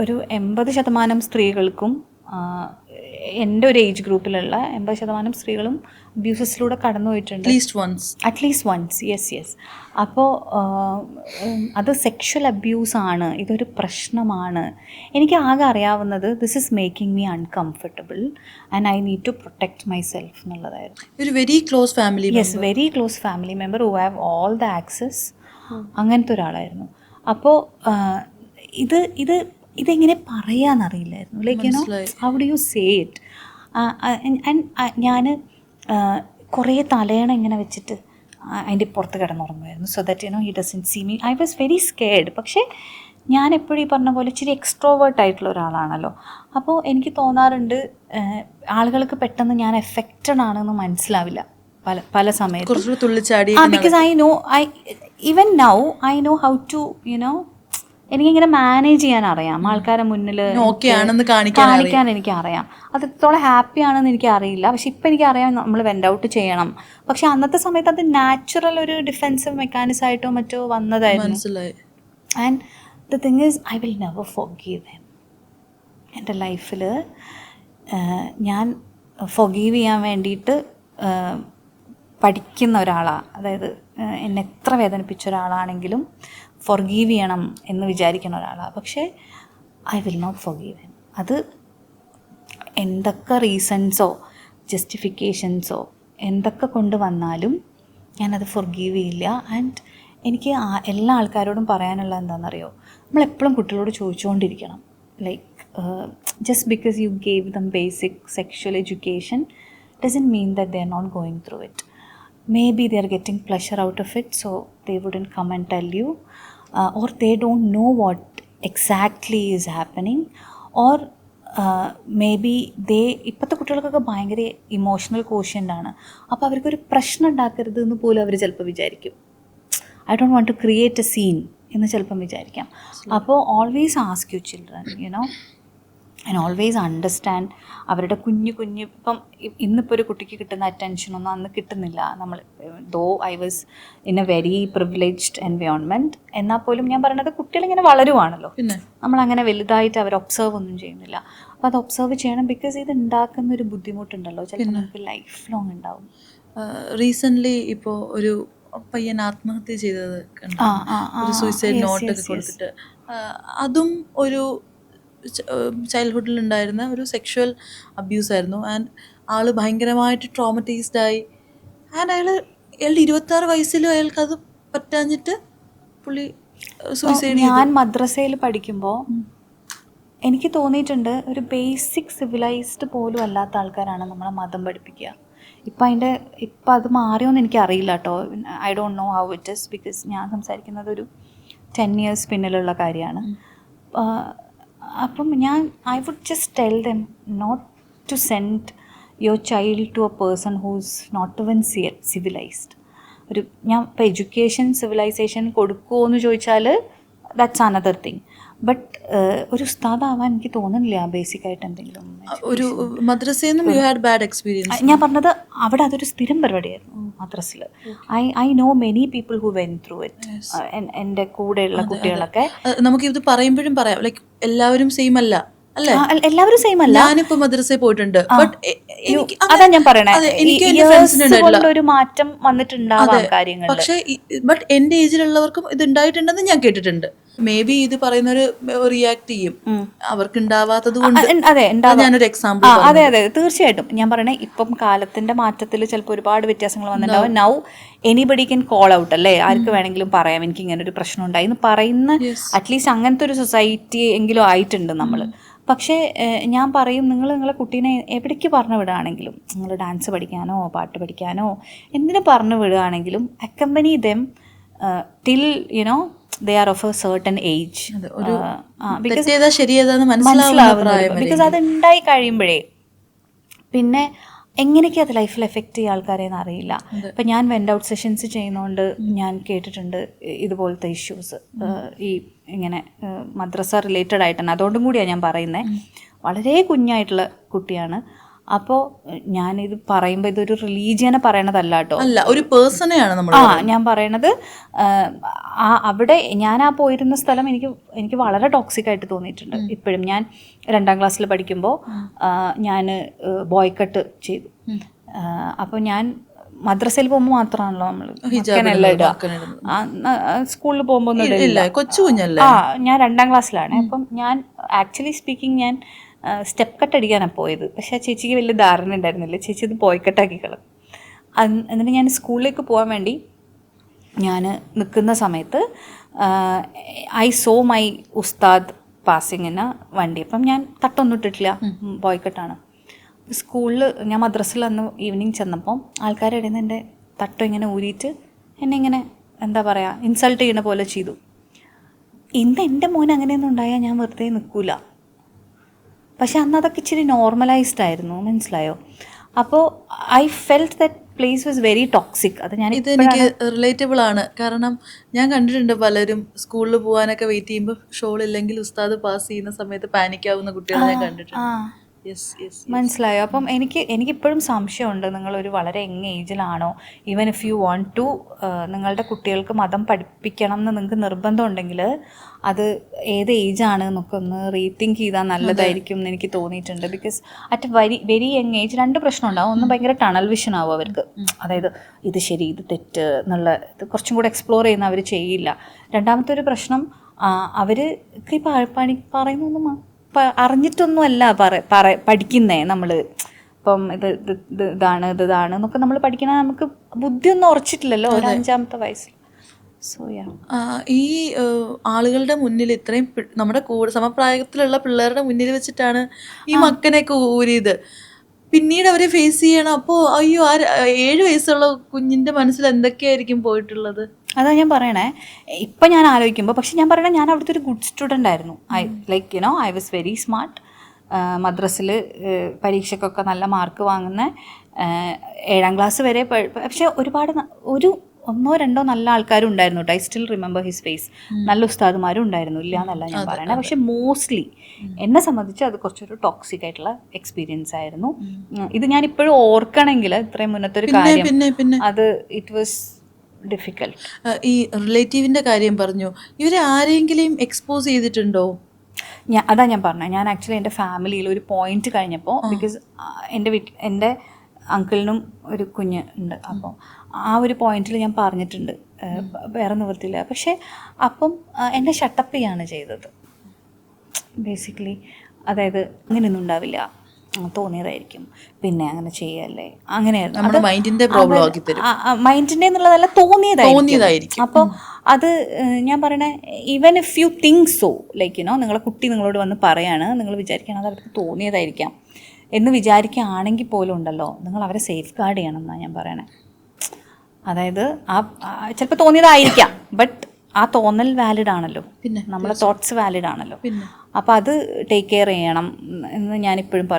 ഒരു 80% സ്ത്രീകൾക്കും എൻ്റെ ഒരു ഏജ് ഗ്രൂപ്പിലുള്ള 80% സ്ത്രീകളും അബ്യൂസസിലൂടെ കടന്നു പോയിട്ടുണ്ട്. At least once. യെസ്. അപ്പോൾ അത് സെക്ഷൽ അബ്യൂസാണ്, ഇതൊരു പ്രശ്നമാണ്. എനിക്ക് ആകെ അറിയാവുന്നത് this is making me uncomfortable and I need to protect myself എന്നുള്ളതായിരുന്നു. ഒരു very close family very close family member who have all the access, അങ്ങനത്തെ ഒരാളായിരുന്നു. അപ്പോൾ ഇതെങ്ങനെ പറയാന്നറിയില്ലായിരുന്നു. Like you know how do you say it. And ഞാൻ കുറേ തലയണ ഇങ്ങനെ വെച്ചിട്ട് അതിൻ്റെ പുറത്ത് കിടന്നുറങ്ങുമായിരുന്നു, so that you know he doesn't see me. I was very scared. പക്ഷേ ഞാൻ എപ്പോഴും ഈ പറഞ്ഞ പോലെ ഇച്ചിരി എക്സ്ട്രോവേർട്ട് ആയിട്ടുള്ള ഒരാളാണല്ലോ. അപ്പോൾ എനിക്ക് തോന്നാറുണ്ട് ആളുകൾക്ക് പെട്ടെന്ന് ഞാൻ എഫക്റ്റഡ് ആണെന്ന് മനസ്സിലാവില്ല പല സമയത്തും. Because even now I know how to you know, എനിക്കിങ്ങനെ മാനേജ് ചെയ്യാൻ അറിയാം. ആൾക്കാരെ മുന്നിൽ കാണിക്കാൻ എനിക്കറിയാം. അത് എത്രത്തോളം ഹാപ്പി ആണെന്ന് എനിക്കറിയില്ല. പക്ഷെ ഇപ്പം എനിക്കറിയാം നമ്മൾ വെൻ്റ് ഔട്ട് ചെയ്യണം. പക്ഷെ അന്നത്തെ സമയത്ത് അത് നാച്ചുറൽ ഒരു ഡിഫെൻസീവ് മെക്കാനിസം ആയിട്ടോ മറ്റോ വന്നതായിരുന്നു. And the thing is I will never forgive him. എൻ്റെ ലൈഫിൽ ഞാൻ ഫോർഗീവ് ചെയ്യാൻ വേണ്ടിയിട്ട് പഠിക്കുന്ന ഒരാളാണ്. അതായത് എന്നെ എത്ര വേദനിപ്പിച്ച ഒരാളാണെങ്കിലും ഫോർഗീവ് ചെയ്യണം എന്ന് വിചാരിക്കുന്ന ഒരാളാണ്. പക്ഷേ I will not forgive him. അത് എന്തൊക്കെ റീസൺസോ ജസ്റ്റിഫിക്കേഷൻസോ എന്തൊക്കെ കൊണ്ട് വന്നാലും ഞാനത് ഫോർഗീവ് ചെയ്യില്ല. ആൻഡ് എനിക്ക് എല്ലാ ആൾക്കാരോടും പറയാനുള്ള എന്താണെന്നറിയോ, നമ്മളെപ്പോഴും കുട്ടികളോട് ചോദിച്ചുകൊണ്ടിരിക്കണം. Like just because you gave them basic sexual education doesn't mean that they are not going through it. Maybe they are getting pleasure out of it, so they wouldn't come and tell you, or they don't know what exactly is happening, or maybe ഇപ്പോഴത്തെ കുട്ടികൾക്കൊക്കെ ഭയങ്കര emotional quotient ആണ്. അപ്പോൾ അവർക്കൊരു പ്രശ്നം ഉണ്ടാക്കരുത് എന്ന് പോലും അവർ ചിലപ്പോൾ വിചാരിക്കും. I don't want to create a scene എന്ന് ചിലപ്പം വിചാരിക്കാം. അപ്പോൾ always ask you children, you know, and always understand അവരുടെ കുഞ്ഞു ഇപ്പം ഇന്നിപ്പോൾ ഒരു കുട്ടിക്ക് കിട്ടുന്ന അറ്റൻഷനൊന്നും അന്ന് കിട്ടുന്നില്ല. നമ്മൾ though I was in a very privileged environment, എന്നാൽ പോലും ഞാൻ പറയുന്നത് കുട്ടികളിങ്ങനെ വളരുവാണല്ലോ, നമ്മളങ്ങനെ വലുതായിട്ട് അവർ ഒബ്സർവ് ഒന്നും ചെയ്യുന്നില്ല. അപ്പോൾ അത് ഒബ്സർവ് ചെയ്യണം. ബിക്കോസ് ഇത് ഉണ്ടാക്കുന്നൊരു ബുദ്ധിമുട്ടുണ്ടല്ലോ, ചിലപ്പോൾ നമുക്ക് ലൈഫ് ലോങ് ഉണ്ടാവും. റീസെൻ്റ്ലി ഇപ്പോൾ ഒരു പയ്യൻ ആത്മഹത്യ ചെയ്തത് സൂയിസൈഡ് നോട്ടൊക്കെ കൊടുത്തിട്ട്, അതും ഒരു ചൈൽഡ്ഹുഡിലുണ്ടായിരുന്ന ഒരു സെക്ഷുവൽ അബ്യൂസായിരുന്നു. ആൻഡ് ആൾ ഭയങ്കരമായിട്ട് ട്രോമറ്റൈസ്ഡായി. ആൻഡ് അയാളുടെ 26 വയസ്സിലും അയാൾക്കത് പറ്റാഞ്ഞിട്ട് പുള്ളി സൂയിസൈഡ് ചെയ്തു. ഞാൻ മദ്രസയിൽ പഠിക്കുമ്പോൾ എനിക്ക് തോന്നിയിട്ടുണ്ട് ഒരു ബേസിക് സിവിലൈസ്ഡ് പോലും അല്ലാത്ത ആൾക്കാരാണ് നമ്മളെ മതം പഠിപ്പിക്കുക. ഇപ്പം അത് മാറിയോന്ന് എനിക്കറിയില്ല കേട്ടോ. I don't know how it is, because ഞാൻ സംസാരിക്കുന്നത് ഒരു 10 years പിന്നിലുള്ള കാര്യമാണ്. അപ്പം I would just tell them not to send your child to a person who's not even civilised. ഞാൻ ഇപ്പോൾ എഡ്യൂക്കേഷൻ സിവിലൈസേഷൻ കൊടുക്കുമോ എന്ന് ചോദിച്ചാൽ ദാറ്റ്സ് അനദർ തിങ്. ബട്ട് ഒരു ഉസ്താദാവാൻ എനിക്ക് തോന്നുന്നില്ല ബേസിക്കായിട്ട് എന്തെങ്കിലും. ഒരു മദ്രസയിൽ യു ഹാഡ് ബാഡ് എക്സ്പീരിയൻസ്. ഞാൻ പറഞ്ഞത് അവിടെ അതൊരു സ്ഥിരം പരിപാടിയായിരുന്നു മദ്രസിൽ. I know many people who went through it. എൻ്റെ കൂടെയുള്ള കുട്ടികളൊക്കെ. നമുക്ക് ഇത് പറയുമ്പോഴും പറയാം, ലൈക്ക് എല്ലാവരും സെയിം അല്ല, അല്ലേ? എല്ലാവരും സെയിം അല്ല. ഞാനിപ്പോ മദ്രസയിൽ പോയിട്ടുണ്ട്. അതാ ഞാൻ പറയണേ, ഒരു മാറ്റം വന്നിട്ടുണ്ടാവാം കാര്യങ്ങൾ. പക്ഷെ ബട്ട് എന്റെ ഏജിലുള്ളവർക്കും ഇത് ഉണ്ടായിട്ടുണ്ടെന്ന് ഞാൻ കേട്ടിട്ടുണ്ട്. മേ ബി ഇത് പറയുന്നവര് റിയാക്ട് ചെയ്യും, അവർക്ക് ഉണ്ടാവാത്തത് കൊണ്ട്. ഞാനൊരു എക്സാമ്പിൾ. അതെ തീർച്ചയായിട്ടും. ഞാൻ പറയണേ, ഇപ്പം കാലത്തിന്റെ മാറ്റത്തിൽ ചിലപ്പോൾ ഒരുപാട് വ്യത്യാസങ്ങൾ വന്നിട്ടുണ്ടാവും. Now anybody can call out, അല്ലേ? ആർക്ക് വേണമെങ്കിലും പറയാം എനിക്ക് ഇങ്ങനെ ഒരു പ്രശ്നം ഉണ്ടായി എന്ന് പറയുന്ന അറ്റ്ലീസ്റ്റ് അങ്ങനത്തെ ഒരു സൊസൈറ്റി എങ്കിലും ആയിട്ടുണ്ട് നമ്മൾ. പക്ഷേ ഞാൻ പറയും, നിങ്ങളെ കുട്ടീനെ എവിടേക്ക് പറഞ്ഞു വിടുകയാണെങ്കിലും, നിങ്ങൾ ഡാൻസ് പഠിക്കാനോ പാട്ട് പഠിക്കാനോ എന്തിനു പറഞ്ഞു വിടുകയാണെങ്കിലും accompany them till you know they are of a certain age. Because അത് ഉണ്ടായി കഴിയുമ്പോഴേ പിന്നെ എങ്ങനെയൊക്കെ അത് ലൈഫിൽ എഫക്റ്റ് ചെയ്യുക ആൾക്കാരെന്ന് അറിയില്ല. ഇപ്പം ഞാൻ വെൻ്റ് ഔട്ട് സെഷൻസ് ചെയ്യുന്നതുകൊണ്ട് ഞാൻ കേട്ടിട്ടുണ്ട് ഇതുപോലത്തെ ഇഷ്യൂസ്. ഈ ഇങ്ങനെ മദ്രസ റിലേറ്റഡ് ആയിട്ട് തന്നെ. അതുകൊണ്ടും കൂടിയാണ് ഞാൻ പറയുന്നത്. വളരെ കുഞ്ഞായിട്ടുള്ള കുട്ടിയാണ്. അപ്പോൾ ഞാനിത് പറയുമ്പോൾ ഇതൊരു റിലീജിയനെ പറയണതല്ല കേട്ടോ, അല്ല, ഒരു പേഴ്സണെയാണ് നമ്മൾ. ഞാൻ പറയണത് അവിടെ ഞാൻ പോയിരുന്ന സ്ഥലം എനിക്ക് വളരെ ടോക്സിക് ആയിട്ട് തോന്നിയിട്ടുണ്ട് ഇപ്പോഴും. ഞാൻ 2ാം ക്ലാസ്സിൽ പഠിക്കുമ്പോൾ ഞാൻ ബോയ്ക്കട്ട് ചെയ്തു. അപ്പോൾ ഞാൻ മദ്രസയിൽ പോകുമ്പോൾ മാത്രമാണല്ലോ നമ്മൾ ഹിജാബെല്ലാം ഇടുക, സ്കൂളിൽ പോകുമ്പോൾ കൊച്ചു കുഞ്ഞല്ലേ. ഞാൻ 2ാം ക്ലാസ്സിലാണ്. അപ്പം ഞാൻ ആക്ച്വലി സ്പീക്കിംഗ് ഞാൻ സ്റ്റെപ്പ് കട്ട് അടിക്കാനാണ് പോയത്. പക്ഷേ ആ ചേച്ചിക്ക് വലിയ ധാരണ ഉണ്ടായിരുന്നില്ല, ചേച്ചി ഇത് ബോയ്ക്കട്ടാക്കി കളഞ്ഞു. എന്നിട്ട് ഞാൻ സ്കൂളിലേക്ക് പോകാൻ വേണ്ടി ഞാൻ നിൽക്കുന്ന സമയത്ത് ഐ സോ മൈ ഉസ്താദ് പാസിങ്ങിന് വണ്ടി. അപ്പം ഞാൻ തട്ടൊന്നും ഇട്ടിട്ടില്ല, ബോയ്ക്കട്ടാണ്. സ്കൂളിൽ ഞാൻ മദ്രസയിൽ അന്ന് ഈവനിങ് ചെന്നപ്പം ആൾക്കാരുടെ ഇടയിൽ നിന്ന് എൻ്റെ തട്ടം ഇങ്ങനെ ഊരിയിട്ട് എന്നെ ഇങ്ങനെ എന്താ പറയുക ഇൻസൾട്ട് ചെയ്യണ പോലെ ചെയ്തു. ഇന്ന് എൻ്റെ മോൻ അങ്ങനെയൊന്നും ഉണ്ടായാൽ ഞാൻ വെറുതെ നിൽക്കില്ല. പക്ഷെ അന്ന് അതൊക്കെ ഇച്ചിരി നോർമലൈസ്ഡ് ആയിരുന്നു, മനസ്സിലായോ? അപ്പോൾ I felt that place was very toxic. അത് ഞാൻ ഇതെനിക്ക് റിലേറ്റബിൾ ആണ്. കാരണം ഞാൻ കണ്ടിട്ടുണ്ട് പലരും സ്കൂളിൽ പോകാനൊക്കെ വെയിറ്റ് ചെയ്യുമ്പോൾ ഷോൾ ഇല്ലെങ്കിൽ ഉസ്താദ് പാസ് ചെയ്യുന്ന സമയത്ത് പാനിക് ആവുന്ന കുട്ടികളെ ഞാൻ കണ്ടിട്ടുണ്ട്. മനസ്സിലായോ? അപ്പം എനിക്കിപ്പോഴും സംശയമുണ്ട്, നിങ്ങളൊരു വളരെ യങ് ഏജിലാണോ, even if you want to നിങ്ങളുടെ കുട്ടികൾക്ക് മതം പഠിപ്പിക്കണം എന്ന് നിങ്ങൾക്ക് നിർബന്ധമുണ്ടെങ്കിൽ അത് ഏത് ഏജാണ് എന്നൊക്കെ ഒന്ന് റീതിങ്ക് ചെയ്താൽ നല്ലതായിരിക്കും എന്ന് എനിക്ക് തോന്നിയിട്ടുണ്ട്. Because at very young age 2 പ്രശ്നം ഉണ്ടാവും. ഒന്ന് ഭയങ്കര ടണൽ വിഷൻ ആവും അവർക്ക്, അതായത് ഇത് ശരി ഇത് തെറ്റ് എന്നുള്ള ഇത് കുറച്ചും കൂടെ എക്സ്പ്ലോർ ചെയ്യുന്ന അവർ ചെയ്യില്ല. രണ്ടാമത്തെ ഒരു പ്രശ്നം, അവർക്ക് ഈ പറയുന്നൊന്നും അറിഞ്ഞിട്ടൊന്നുമല്ല പഠിക്കുന്നേ. നമ്മൾ ഇപ്പം ഇതാണ് എന്നൊക്കെ നമ്മൾ പഠിക്കണ നമുക്ക് ബുദ്ധിയൊന്നും ഉറച്ചിട്ടില്ലല്ലോ ഒരു 5ാമത്തെ വയസ്സിൽ. സോ ഈ ആളുകളുടെ മുന്നിൽ ഇത്രയും നമ്മുടെ കൂടെ സമപ്രായത്തിലുള്ള പിള്ളേരുടെ മുന്നിൽ വെച്ചിട്ടാണ് ഈ മക്കനെയൊക്കെ ഊരിയത്. പിന്നീട് അവരെ ഫേസ് ചെയ്യണം. അപ്പോൾ അയ്യോ, 7 വയസ്സുള്ള കുഞ്ഞിൻ്റെ മനസ്സിൽ എന്തൊക്കെയായിരിക്കും പോയിട്ടുള്ളത്? അതാ ഞാൻ പറയണേ. ഇപ്പം ഞാൻ ആലോചിക്കുമ്പോൾ, പക്ഷെ ഞാൻ പറയണേ ഞാൻ അവിടുത്തെ ഒരു ഗുഡ് സ്റ്റുഡൻ്റ് ആയിരുന്നു. I was very smart. മദ്രസിൽ പരീക്ഷയ്ക്കൊക്കെ നല്ല മാർക്ക് വാങ്ങുന്ന 7ാം ക്ലാസ് വരെ. പക്ഷെ ഒരുപാട് 1-2 നല്ല ആൾക്കാരും ഉണ്ടായിരുന്നു കേട്ടോ. I still remember his face. നല്ല ഉസ്താദുമാരും ഉണ്ടായിരുന്നു, ഇല്ല എന്നല്ല ഞാൻ പറയണേ. പക്ഷെ മോസ്റ്റ്ലി എന്നെ സംബന്ധിച്ച് അത് കുറച്ചൊരു ടോക്സിക് ആയിട്ടുള്ള എക്സ്പീരിയൻസ് ആയിരുന്നു. ഇത് ഞാൻ ഇപ്പോഴും ഓർക്കണമെങ്കിൽ ഇത്രയും മുന്നത്തെ ഒരു കാര്യം, അത് ഇറ്റ് വാസ് ഡിഫിക്കൽട്ട്. ഈ റിലേറ്റീവിൻ്റെ കാര്യം പറഞ്ഞു, ഇവരെ ആരെങ്കിലും എക്സ്പോസ് ചെയ്തിട്ടുണ്ടോ? അതാ ഞാൻ പറഞ്ഞത്. ഞാൻ ആക്ച്വലി എൻ്റെ ഫാമിലിയിൽ ഒരു പോയിന്റ് കഴിഞ്ഞപ്പോൾ, ബിക്കോസ് എൻ്റെ അങ്കിളിനും ഒരു കുഞ്ഞ് ഉണ്ട്. അപ്പോൾ ആ ഒരു പോയിന്റിൽ ഞാൻ പറഞ്ഞിട്ടുണ്ട്, വേറെ നിവൃത്തിയില്ല. പക്ഷേ അപ്പം എന്നെ ഷട്ടപ്പ് ചെയ്യാണ് ചെയ്തത് ബേസിക്കലി. അതായത് അങ്ങനെയൊന്നും ഉണ്ടാവില്ല, തോന്നിയതായിരിക്കും, പിന്നെ അങ്ങനെ ചെയ്യല്ലേ, അങ്ങനെയായിരുന്നു. മൈൻഡിൻ്റെ എന്നുള്ളതല്ല, തോന്നിയതായിരിക്കും. അപ്പോൾ അത് ഞാൻ പറയണേ, even if you think so, നിങ്ങളെ കുട്ടി നിങ്ങളോട് വന്ന് പറയാണ്, നിങ്ങൾ വിചാരിക്കണം അത് അവർക്ക് തോന്നിയതായിരിക്കാം എന്ന് വിചാരിക്കുകയാണെങ്കിൽ പോലും ഉണ്ടല്ലോ, നിങ്ങൾ അവരെ സേഫ് ഗാർഡ് ചെയ്യണം എന്നാണ് ഞാൻ പറയണേ. അതായത് ചിലപ്പോൾ തോന്നിയതായിരിക്കാം, ബട്ട് ആ തോന്നൽ വാലിഡ് ആണല്ലോ, പിന്നെ നമ്മുടെ തോട്ട്സ് വാലിഡ് ആണല്ലോ. അപ്പോൾ അത് ടേക്ക് കെയർ ചെയ്യണം എന്ന് ഞാനിപ്പോഴും